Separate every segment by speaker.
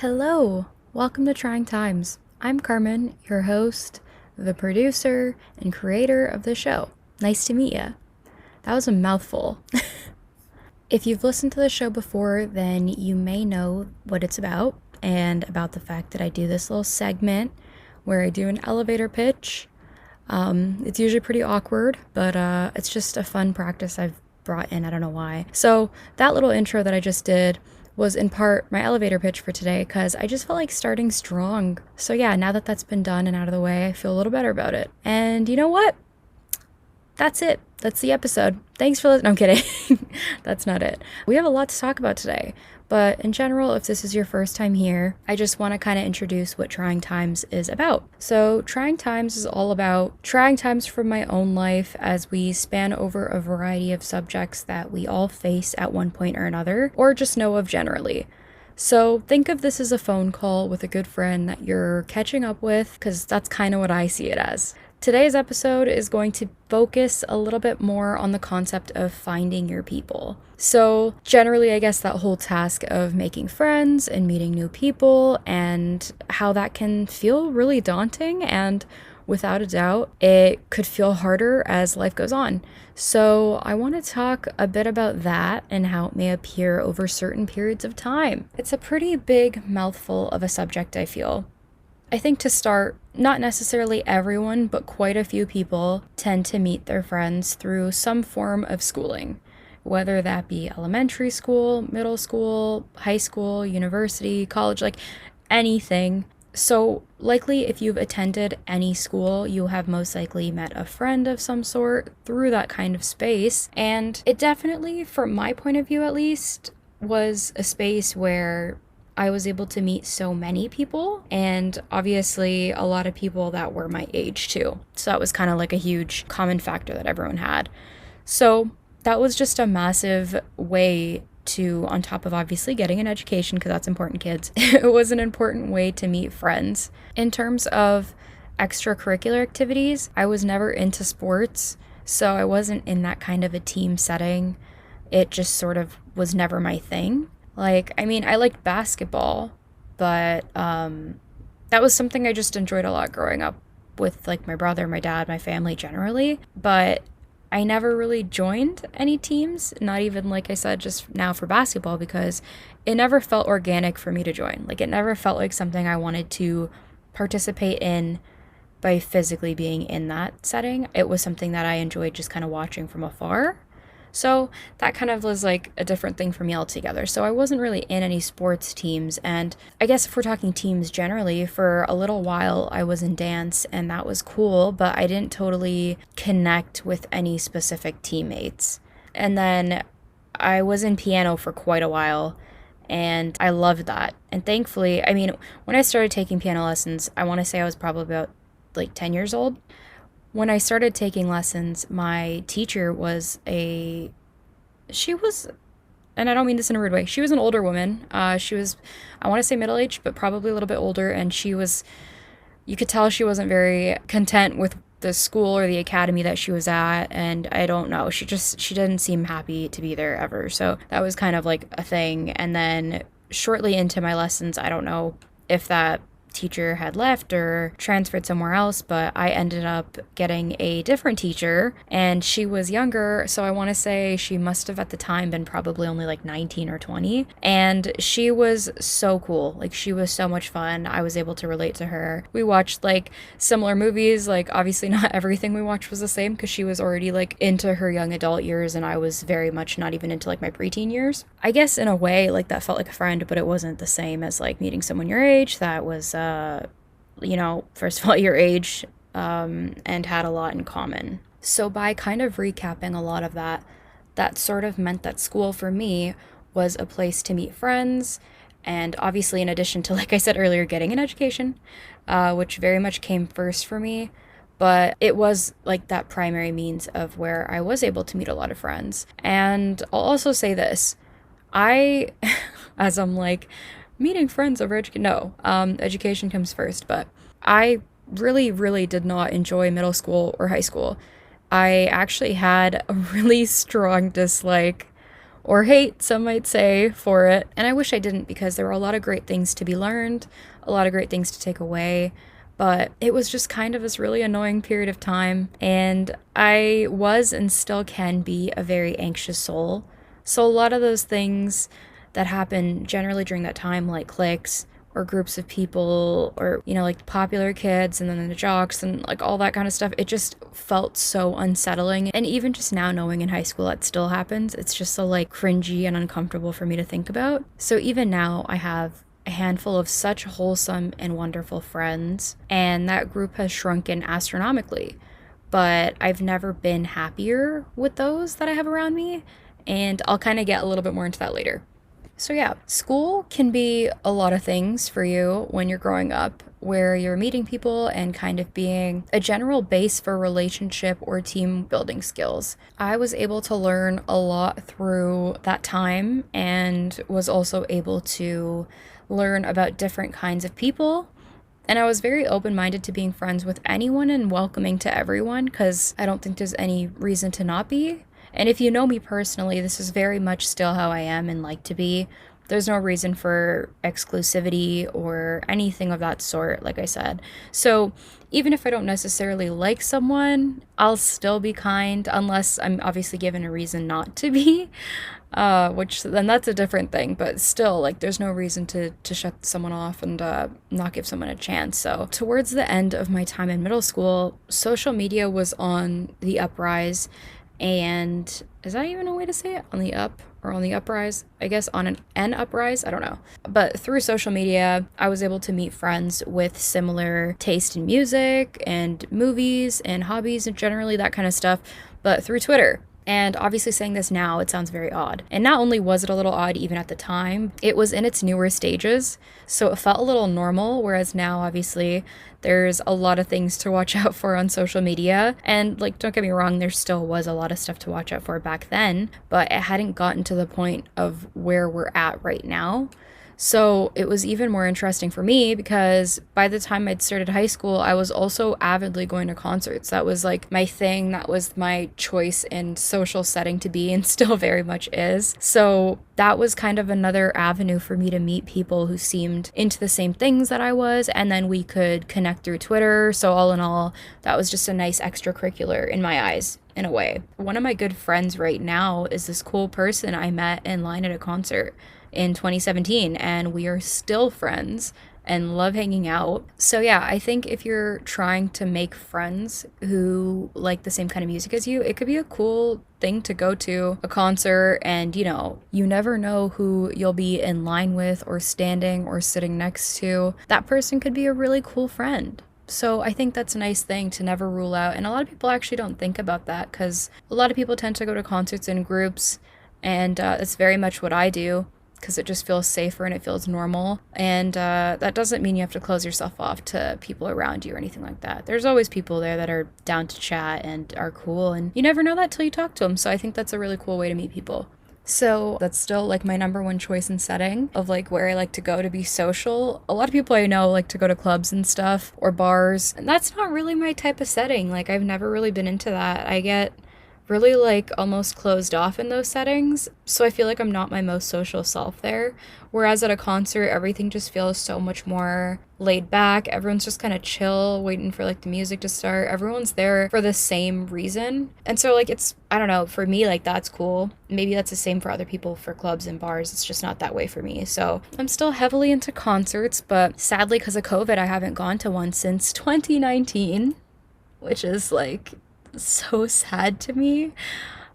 Speaker 1: Hello, welcome to Trying Times. I'm Carmen, your host, the producer, and creator of the show. Nice to meet you. That was a mouthful. If you've listened to the show before, then you may know what it's about and about the fact that I do this little segment where I do an elevator pitch. It's usually pretty awkward, but it's just a fun practice I've brought in. I don't know why. So, that little intro that I just did was in part my elevator pitch for today because I just felt like starting strong. So, yeah, now that that's been done and out of the way, I feel a little better about it. And you know what? That's it. That's the episode. Thanks for listening. No, I'm kidding. That's not it. We have a lot to talk about today. But in general, if this is your first time here, I just want to kind of introduce what Trying Times is about. So, Trying Times is all about trying times from my own life as we span over a variety of subjects that we all face at one point or another, or just know of generally. So, think of this as a phone call with a good friend that you're catching up with, because that's kind of what I see it as. Today's episode is going to focus a little bit more on the concept of finding your people. So, generally, I guess that whole task of making friends and meeting new people and how that can feel really daunting, and without a doubt, it could feel harder as life goes on. So, I want to talk a bit about that and how it may appear over certain periods of time. It's a pretty big mouthful of a subject, I feel. I think to start, not necessarily everyone, but quite a few people tend to meet their friends through some form of schooling, whether that be elementary school, middle school, high school, university, college, like anything. So, likely, if you've attended any school, you have most likely met a friend of some sort through that kind of space. And it definitely, from my point of view at least, was a space where I was able to meet so many people, and obviously a lot of people that were my age too. So that was kind of like a huge common factor that everyone had. So that was just a massive way to, on top of obviously getting an education, because that's important, kids, it was an important way to meet friends. In terms of extracurricular activities, I was never into sports, so I wasn't in that kind of a team setting. It just sort of was never my thing. I liked basketball, but that was something I just enjoyed a lot growing up with, like, my brother, my dad, my family generally. But I never really joined any teams, not even, like I said, just now for basketball, because it never felt organic for me to join. Like, it never felt like something I wanted to participate in by physically being in that setting. It was something that I enjoyed just kind of watching from afar. So that kind of was like a different thing for me altogether. So I wasn't really in any sports teams. And I guess if we're talking teams generally, for a little while I was in dance, and that was cool, but I didn't totally connect with any specific teammates. And then I was in piano for quite a while, and I loved that. And thankfully, when I started taking piano lessons, I want to say I was probably about like 10 years old. When I started taking lessons, my teacher and I don't mean this in a rude way, she was an older woman. She was, I want to say middle-aged, but probably a little bit older, and you could tell she wasn't very content with the school or the academy that she was at, and I don't know, she didn't seem happy to be there ever, so that was kind of like a thing. And then shortly into my lessons, I don't know if that teacher had left or transferred somewhere else, but I ended up getting a different teacher, and she was younger, so I want to say she must have at the time been probably only like 19 or 20, and she was so cool. Like, she was so much fun. I was able to relate to her. We watched like similar movies. Like, obviously not everything we watched was the same, because she was already like into her young adult years, and I was very much not even into like my preteen years. I guess in a way, like, that felt like a friend, but it wasn't the same as like meeting someone your age that was first of all, your age, and had a lot in common. So by kind of recapping a lot of that, that sort of meant that school for me was a place to meet friends, and obviously, in addition to, like I said earlier, getting an education, which very much came first for me, but it was like that primary means of where I was able to meet a lot of friends. And I'll also say this, as I'm like, meeting friends over education. No, education comes first, but I really, really did not enjoy middle school or high school. I actually had a really strong dislike or hate, some might say, for it. And I wish I didn't, because there were a lot of great things to be learned, a lot of great things to take away. But it was just kind of this really annoying period of time. And I was and still can be a very anxious soul. So a lot of those things that happen generally during that time, like cliques or groups of people, or, you know, like popular kids and then the jocks and like all that kind of stuff, it just felt so unsettling. And even just now, knowing in high school that still happens, it's just so like cringy and uncomfortable for me to think about. So even now, I have a handful of such wholesome and wonderful friends, and that group has shrunken astronomically. But I've never been happier with those that I have around me, and I'll kind of get a little bit more into that later. So, yeah, school can be a lot of things for you when you're growing up, where you're meeting people and kind of being a general base for relationship or team building skills. I was able to learn a lot through that time, and was also able to learn about different kinds of people. And I was very open minded to being friends with anyone and welcoming to everyone, because I don't think there's any reason to not be. And if you know me personally, this is very much still how I am and like to be. There's no reason for exclusivity or anything of that sort, like I said. So even if I don't necessarily like someone, I'll still be kind, unless I'm obviously given a reason not to be. Which then that's a different thing, but still, like, there's no reason to shut someone off and not give someone a chance. So towards the end of my time in middle school, social media was on the uprise. And is that even a way to say it? On the up or on the uprise? I guess on an uprise? I don't know. But through social media, I was able to meet friends with similar taste in music and movies and hobbies and generally that kind of stuff, but through Twitter. And obviously, saying this now, it sounds very odd. And not only was it a little odd even at the time, it was in its newer stages. So it felt a little normal, whereas now, obviously, there's a lot of things to watch out for on social media. And, like, don't get me wrong, there still was a lot of stuff to watch out for back then, but it hadn't gotten to the point of where we're at right now. So it was even more interesting for me, because by the time I'd started high school, I was also avidly going to concerts. That was like my thing. That was my choice and social setting to be, and still very much is. So that was kind of another avenue for me to meet people who seemed into the same things that I was, and then we could connect through Twitter. So all in all, that was just a nice extracurricular in my eyes, in a way. One of my good friends right now is this cool person I met in line at a concert in 2017, and we are still friends and love hanging out. So yeah, I think if you're trying to make friends who like the same kind of music as you, it could be a cool thing to go to a concert. And you know, you never know who you'll be in line with or standing or sitting next to. That person could be a really cool friend. So I think that's a nice thing to never rule out. And a lot of people actually don't think about that, because a lot of people tend to go to concerts in groups, and it's very much what I do, because it just feels safer and it feels normal. And that doesn't mean you have to close yourself off to people around you or anything like that. There's always people there that are down to chat and are cool, and you never know that till you talk to them. So I think that's a really cool way to meet people. So that's still like my number one choice and setting of like where I like to go to be social. A lot of people I know like to go to clubs and stuff, or bars, and that's not really my type of setting. Like, I've never really been into that. I get really like almost closed off in those settings, so I feel like I'm not my most social self there. Whereas at a concert, everything just feels so much more laid back. Everyone's just kind of chill, waiting for like the music to start. Everyone's there for the same reason, and so like it's, I don't know, for me, like, that's cool. Maybe that's the same for other people for clubs and bars. It's just not that way for me. So I'm still heavily into concerts, but sadly, because of COVID, I haven't gone to one since 2019, which is like so sad to me.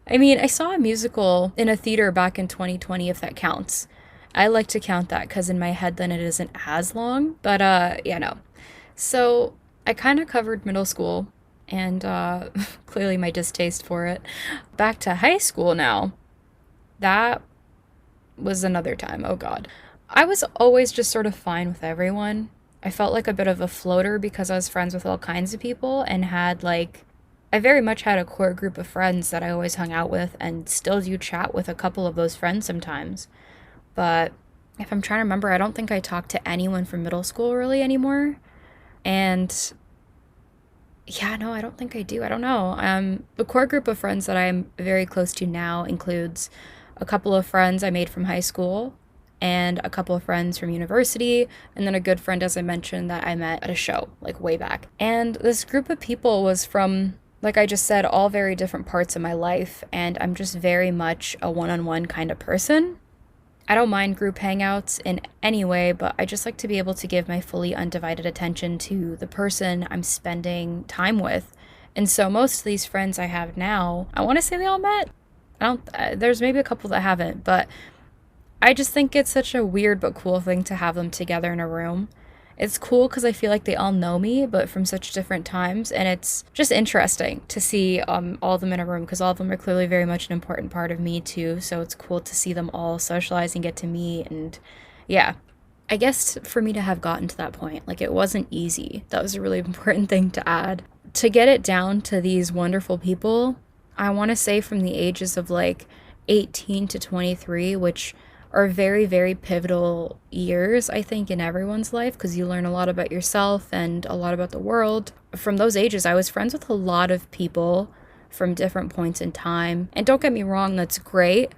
Speaker 1: I mean, I saw a musical in a theater back in 2020, if that counts. I like to count that, because in my head then it isn't as long. But yeah, no. So I kind of covered middle school and clearly my distaste for it. Back to high school now. That was another time. Oh God. I was always just sort of fine with everyone. I felt like a bit of a floater, because I was friends with all kinds of people and had like, I very much had a core group of friends that I always hung out with, and still do chat with a couple of those friends sometimes. But if I'm trying to remember, I don't think I talk to anyone from middle school really anymore. And yeah, no, I don't think I do. I don't know. The core group of friends that I'm very close to now includes a couple of friends I made from high school, and a couple of friends from university, and then a good friend, as I mentioned, that I met at a show, like way back. And this group of people was from, like I just said, all very different parts of my life, and I'm just very much a one-on-one kind of person. I don't mind group hangouts in any way, but I just like to be able to give my fully undivided attention to the person I'm spending time with. And so most of these friends I have now, I want to say they all met. I don't, there's maybe a couple that haven't, but I just think it's such a weird but cool thing to have them together in a room. It's cool because I feel like they all know me, but from such different times, and it's just interesting to see all of them in a room because all of them are clearly very much an important part of me too. So it's cool to see them all socialize and get to meet, and yeah. I guess for me to have gotten to that point, like it wasn't easy. That was a really important thing to add. To get it down to these wonderful people, I want to say from the ages of like 18 to 23, which are very, very pivotal years, I think, in everyone's life because you learn a lot about yourself and a lot about the world. From those ages, I was friends with a lot of people from different points in time. And don't get me wrong, that's great,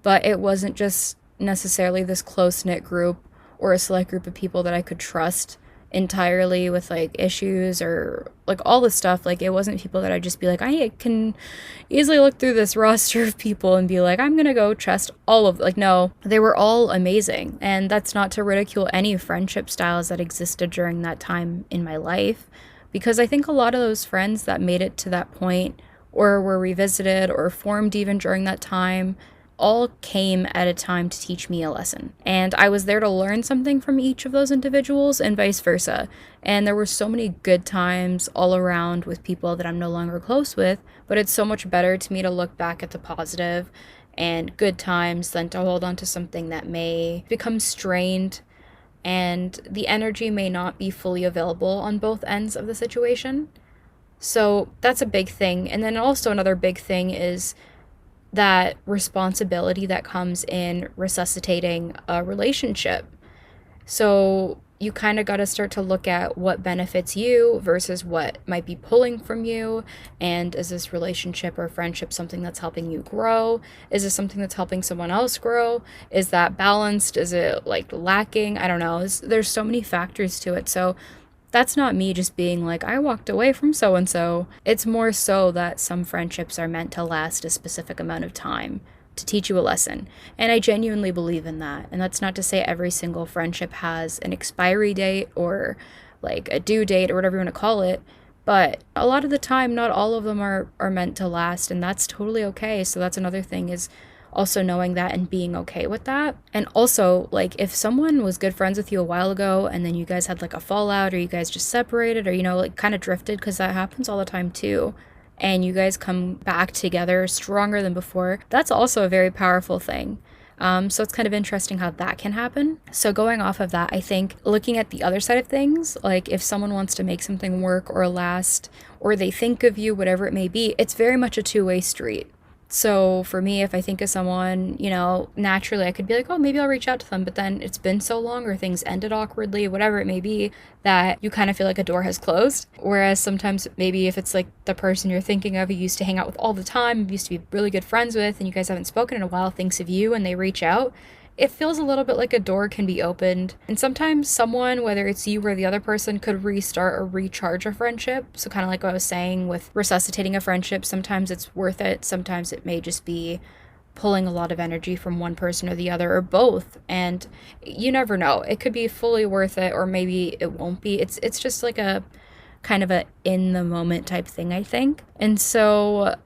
Speaker 1: but it wasn't just necessarily this close-knit group or a select group of people that I could trust entirely with like issues or like all this stuff. Like it wasn't people that I'd just be like, I can easily look through this roster of people and be like, I'm gonna go trust all of, like, no, they were all amazing. And that's not to ridicule any friendship styles that existed during that time in my life, because I think a lot of those friends that made it to that point or were revisited or formed even during that time all came at a time to teach me a lesson. And I was there to learn something from each of those individuals and vice versa. And there were so many good times all around with people that I'm no longer close with, but it's so much better to me to look back at the positive and good times than to hold on to something that may become strained and the energy may not be fully available on both ends of the situation. So that's a big thing. And then also another big thing is that responsibility that comes in resuscitating a relationship. So you kind of got to start to look at what benefits you versus what might be pulling from you. And is this relationship or friendship something that's helping you grow? Is this something that's helping someone else grow? Is that balanced? Is it like lacking? I don't know. There's so many factors to it. So that's not me just being like, I walked away from so and so. It's more so that some friendships are meant to last a specific amount of time to teach you a lesson. And I genuinely believe in that. And that's not to say every single friendship has an expiry date or like a due date or whatever you want to call it. But a lot of the time, not all of them are meant to last. And that's totally okay. So that's another thing, is also knowing that and being okay with that. And also, like, if someone was good friends with you a while ago and then you guys had like a fallout or you guys just separated or, you know, like kind of drifted, because that happens all the time too, and you guys come back together stronger than before, that's also a very powerful thing. So it's kind of interesting how that can happen. So going off of that, I think looking at the other side of things, like if someone wants to make something work or last, or they think of you, whatever it may be, it's very much a two-way street. So for me, if I think of someone, you know, naturally I could be like, oh, maybe I'll reach out to them. But then it's been so long or things ended awkwardly, whatever it may be, that you kind of feel like a door has closed. Whereas sometimes maybe if it's like the person you're thinking of, you used to hang out with all the time, you used to be really good friends with, and you guys haven't spoken in a while, thinks of you and they reach out, it feels a little bit like a door can be opened. And sometimes someone, whether it's you or the other person, could restart or recharge a friendship. So kind of like what I was saying with resuscitating a friendship, sometimes it's worth it. Sometimes it may just be pulling a lot of energy from one person or the other or both. And you never know. It could be fully worth it, or maybe it won't be. It's just like a kind of a in the moment type thing, I think. And so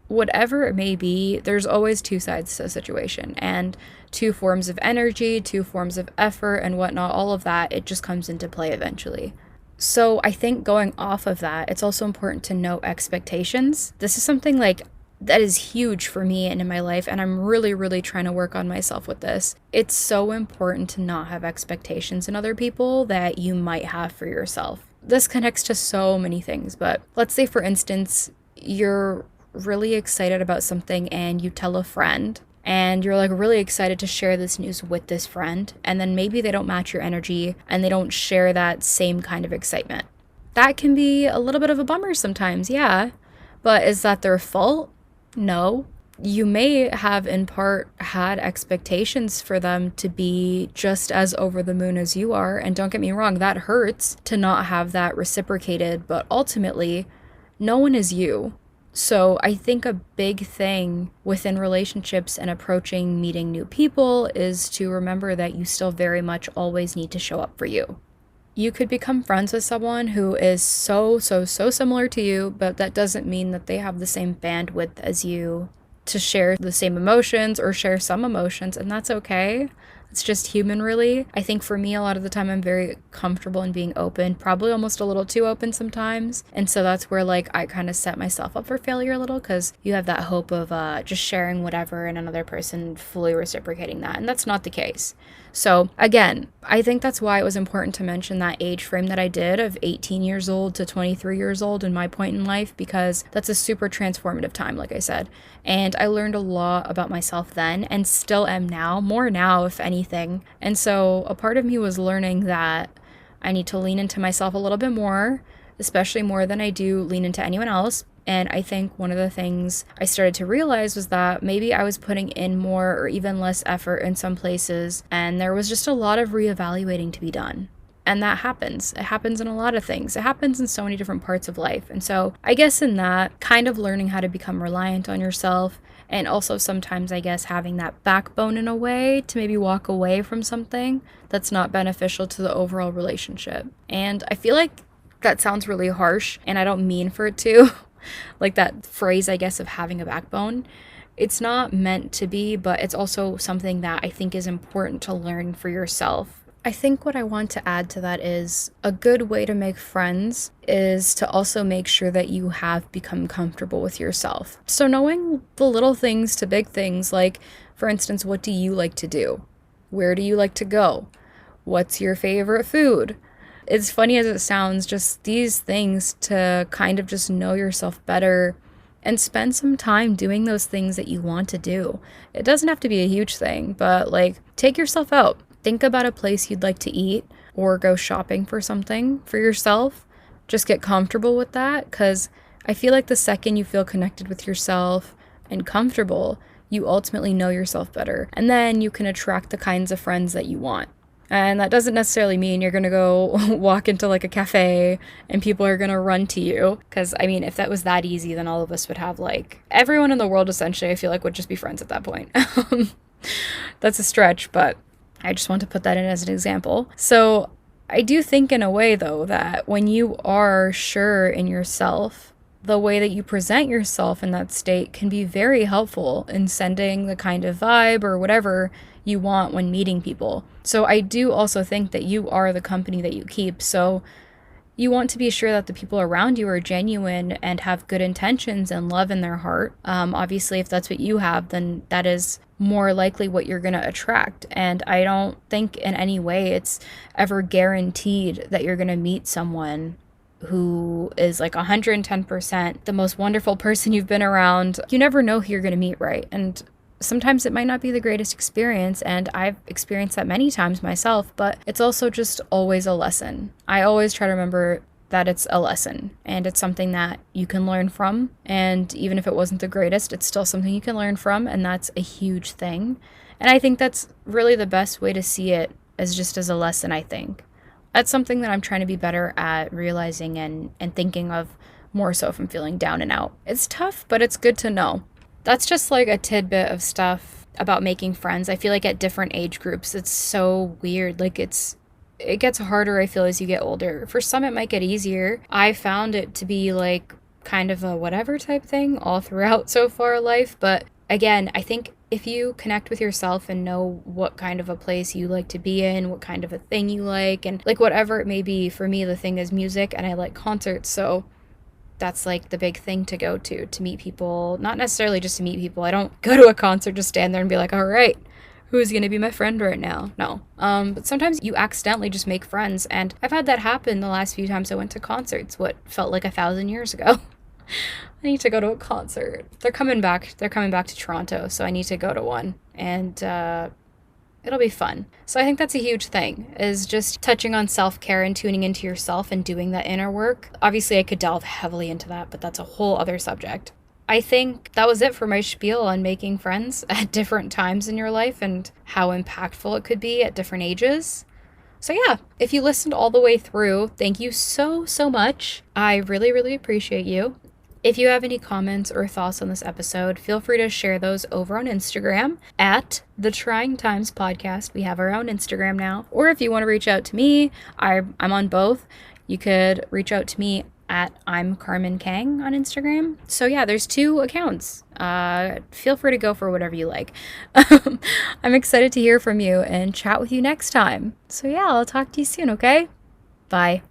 Speaker 1: whatever it may be, there's always two sides to a situation and two forms of energy, two forms of effort and whatnot, all of that, it just comes into play eventually. So I think going off of that, it's also important to know expectations. This is something like that is huge for me and in my life, and I'm really, really trying to work on myself with this. It's so important to not have expectations in other people that you might have for yourself. This connects to so many things, but let's say, for instance, you're really excited about something and you tell a friend and you're like really excited to share this news with this friend, and then maybe they don't match your energy and they don't share that same kind of excitement. That can be a little bit of a bummer sometimes, yeah. But is that their fault? No. you may have in part had expectations for them to be just as over the moon as you are. And don't get me wrong, that hurts to not have that reciprocated, but ultimately, no one is you. So I think a big thing within relationships and approaching meeting new people is to remember that you still very much always need to show up for you. You could become friends with someone who is so similar to you, but that doesn't mean that they have the same bandwidth as you to share the same emotions or share some emotions, and that's okay. It's just human, really. I think for me, a lot of the time, I'm very comfortable in being open, probably almost a little too open sometimes. And so that's where, like, I kind of set myself up for failure a little, because you have that hope of just sharing whatever and another person fully reciprocating that. And that's not the case. So again, I think that's why it was important to mention that age frame that I did of 18 years old to 23 years old in my point in life, because that's a super transformative time, like I said. And I learned a lot about myself then, and still am now, more now, if anything. And so a part of me was learning that I need to lean into myself a little bit more, especially more than I do lean into anyone else. And I think one of the things I started to realize was that maybe I was putting in more or even less effort in some places, and there was just a lot of reevaluating to be done. And that happens. It happens in a lot of things. It happens in so many different parts of life. And so I guess in that, kind of learning how to become reliant on yourself, and also sometimes, I guess, having that backbone in a way to maybe walk away from something that's not beneficial to the overall relationship. And I feel like that sounds really harsh, and I don't mean for it to. Like that phrase, I guess, of having a backbone. It's not meant to be, but it's also something that I think is important to learn for yourself. I think what I want to add to that is a good way to make friends is to also make sure that you have become comfortable with yourself. So knowing the little things to big things, like, for instance, what do you like to do? Where do you like to go? What's your favorite food? As funny as it sounds, just these things to kind of just know yourself better and spend some time doing those things that you want to do. It doesn't have to be a huge thing, but like, take yourself out. Think about a place you'd like to eat or go shopping for something for yourself. Just get comfortable with that, because I feel like the second you feel connected with yourself and comfortable, you ultimately know yourself better. And then you can attract the kinds of friends that you want. And that doesn't necessarily mean you're going to go walk into like a cafe and people are going to run to you. Because, I mean, if that was that easy, then all of us would have, like, everyone in the world, essentially, I feel like would just be friends at that point. That's a stretch, but I just want to put that in as an example. So I do think in a way, though, that when you are sure in yourself, the way that you present yourself in that state can be very helpful in sending the kind of vibe or whatever you want when meeting people. So I do also think that you are the company that you keep. So you want to be sure that the people around you are genuine and have good intentions and love in their heart. Obviously, if that's what you have, then that is more likely what you're going to attract. And I don't think in any way it's ever guaranteed that you're going to meet someone who is like 110% the most wonderful person you've been around. You never know who you're going to meet, right? And sometimes it might not be the greatest experience, and I've experienced that many times myself, but it's also just always a lesson. I always try to remember that it's a lesson, and it's something that you can learn from, and even if it wasn't the greatest, it's still something you can learn from, and that's a huge thing. And I think that's really the best way to see it, as just as a lesson, I think. That's something that I'm trying to be better at realizing and thinking of more so if I'm feeling down and out. It's tough, but it's good to know. That's just like a tidbit of stuff about making friends. I feel like at different age groups, it's so weird. Like it gets harder, I feel, as you get older. For some, it might get easier. I found it to be like kind of a whatever type thing all throughout so far life. But again, I think if you connect with yourself and know what kind of a place you like to be in, what kind of a thing you like, and like whatever it may be, for me, the thing is music, and I like concerts. So that's like the big thing to go to meet people, not necessarily just to meet people. I don't go to a concert, just stand there and be like, all right, who's going to be my friend right now? No. But sometimes you accidentally just make friends. And I've had that happen the last few times I went to concerts, what felt like 1,000 years ago. I need to go to a concert. They're coming back to Toronto, so I need to go to one. And it'll be fun. So I think that's a huge thing, is just touching on self-care and tuning into yourself and doing that inner work. Obviously, I could delve heavily into that, but that's a whole other subject. I think that was it for my spiel on making friends at different times in your life and how impactful it could be at different ages. So yeah, if you listened all the way through, thank you so, so much. I really, really appreciate you. If you have any comments or thoughts on this episode, feel free to share those over on Instagram at the Trying Times Podcast. We have our own Instagram now. Or if you want to reach out to me, I'm on both. You could reach out to me at I'm Carmen Kang on Instagram. So yeah, there's 2 accounts. Feel free to go for whatever you like. I'm excited to hear from you and chat with you next time. So yeah, I'll talk to you soon, okay? Bye.